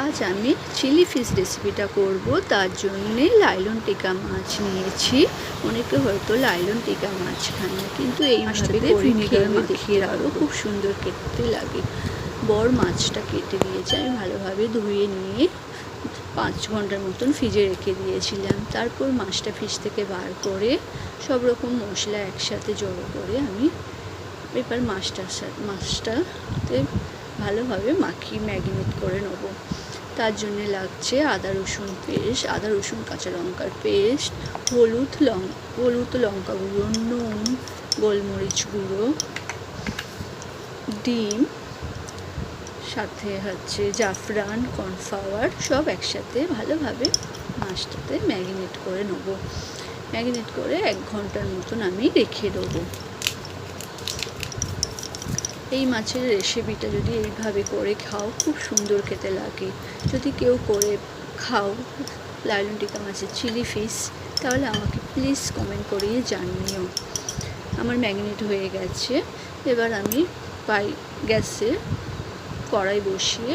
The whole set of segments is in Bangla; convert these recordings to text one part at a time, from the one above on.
আজ আমি চিলি ফিশ রেসিপিটা করব। তার জন্যে লাইলন টিকা মাছ নিয়েছি। অনেকে হয়তো লাইলন টিকা মাছ খান না, কিন্তু এই মাছটাতে ভিনেগার দেখিয়ে রাখবো, খুব সুন্দর খেতে লাগে। বড় মাছটা কেটে দিয়েছি, আমি ভালোভাবে ধুয়ে নিয়ে 5 ঘন্টার মতন ফ্রিজে রেখে দিয়েছিলাম। তারপর মাছটা ফ্রিজ থেকে বার করে সব রকম মশলা একসাথে জড়ো করে আমি এবার মাছটাতে ভালোভাবে মাখিয়ে ম্যারিনেট করে নেব। তার জন্য লাগছে আদা রসুন পেস্ট, আদা রসুন কাঁচা লঙ্কার পেস্ট, হলুদ লঙ্কা গুঁড়ো, নুন, গোলমরিচ গুঁড়ো, ডিম, সাথে হচ্ছে জাফরান, কর্নফ্লাওয়ার, সব একসাথে ভালোভাবে মাছটাতে ম্যারিনেট করে নেব। ম্যারিনেট করে 1 ঘন্টার মতন আমি রেখে দেবো। এই মাছের রেসিপিটা যদি এইভাবে করে খাও, খুব সুন্দর খেতে লাগে। যদি কেউ করে খাও লাইলন টিকা মাছের চিলি ফিশ, তাহলে আমাকে প্লিজ কমেন্ট করিয়ে জানিও। আমার ম্যারিনেট হয়ে গেছে। এবার আমি গ্যাসে কড়াই বসিয়ে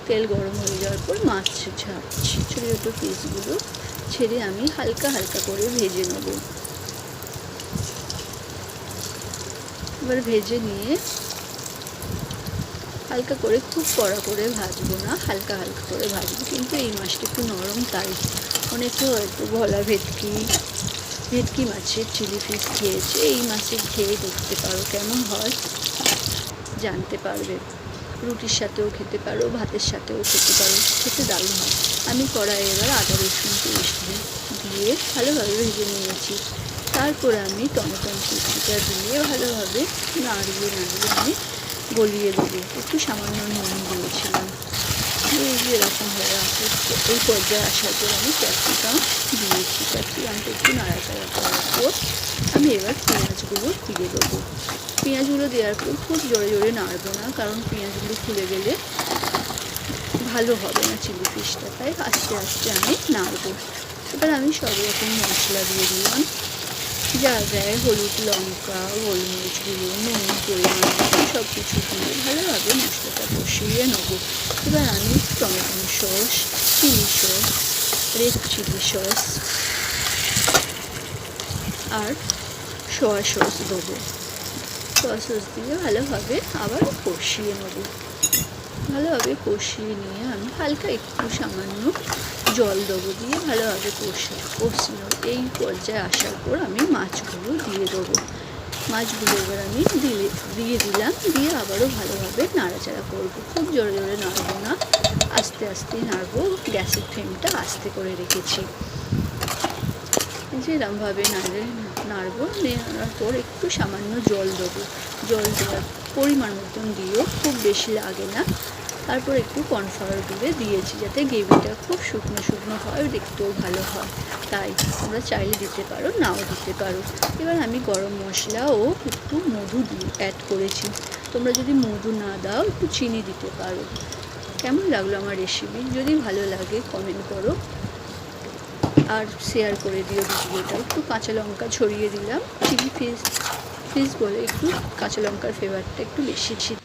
তেল গরম হয়ে যাওয়ার পর মাছ ছাড়ছি। ছোটো ছোটো পিসগুলো ছেড়ে আমি হালকা হালকা করে ভেজে নেব। এবার ভেজে নিয়ে হালকা করে, খুব কড়া করে ভাজবো না, হালকা হালকা করে ভাজবো। কিন্তু এই মাছটা একটু নরম, তাই অনেকে হয়তো ভোলা ভেটকি মাছের চিলি ফিশ খেয়েছে। এই মাছের খেয়ে দেখতে পারো, কেমন হয় জানতে পারবে। রুটির সাথেও খেতে পারো, ভাতের সাথেও খেতে পারো, খেতে দারুণ হয়। আমি কড়াইয়ে এবার আদা রসুন পেস্ট দিয়ে ভালোভাবে ভেজে নিয়েছি। তারপরে আমি টমেটো কুচিটা দিয়ে ভালোভাবে নাড়িয়ে আমি গলিয়ে দেবো। একটু সামান্য নুন দিয়েছিলাম। এই যে এরকম হয়ে আসে, এই পর্যায়ে আসার পর আমি ক্যাপসিকাম দিয়েছি। ক্যাপসিকামটা একটু নাড়াচাড়া করার পর আমি এবার পেঁয়াজগুলো দিয়ে দেবো। পেঁয়াজগুলো দেওয়ার পর খুব জোরে জোরে নাড়বো না, কারণ পেঁয়াজগুলো খুলে গেলে ভালো হবে না চিলি ফিশটা, তাই আস্তে আস্তে আমি নাড়বো। এবার আমি সব রকম মশলা দিয়ে দিলাম, যা দেয় হলুদ, লঙ্কা, গোলমরিচ গুঁড়ো, নুন পরিমাণ মতো সব কিছু দিয়ে ভালোভাবে মশলাটা কষিয়ে নেবো। এবার আমি tomato sauce, chilli sauce, red chilli sauce আর সয়া সস দেবো। সয়া সস দিয়ে ভালোভাবে আবার কষিয়ে নেবো। ভালোভাবে কষিয়ে নিয়ে আমি হালকা একটু সামান্য জল দেবো, দিয়ে ভালোভাবে কষিয়ে নেবো। এই পর্যায়ে আসার পর আমি মাছগুলো দিয়ে দেবো। মাছগুলো এবার আমি দিয়ে দিলাম, দিয়ে আবারও ভালোভাবে নাড়াচাড়া করবো। খুব জোরে জোরে নাড়বো না, আস্তে আস্তে নাড়বো। গ্যাসের ফ্লেমটা আস্তে করে রেখেছি। যেরকমভাবে নাড়বো। নেওয়ার পর একটু সামান্য জল দেবো। জল দেওয়ার পরিমাণ মতন দিও, খুব বেশি লাগে না। তারপর একটু কর্নফ্লাওয়ার দিয়েছি, যাতে গ্রেভিটা খুব শুকনো শুকনো হয়, দেখতেও ভালো হয়। তাই তোমরা চাইলে দিতে পারো, নাও দিতে পারো। এবার আমি গরম মশলা ও একটু মধু অ্যাড করেছি। তোমরা যদি মধু না দাও, একটু চিনি দিতে পারো। কেমন লাগলো আমার রেসিপি? যদি ভালো লাগে কমেন্ট করো আর শেয়ার করে দিও ভিডিওটা। একটু কাঁচা লঙ্কা ছড়িয়ে দিলাম। চিলি ফিশ বলে একটু কাঁচা লঙ্কার ফ্লেভারটা একটু বেশি ছিল।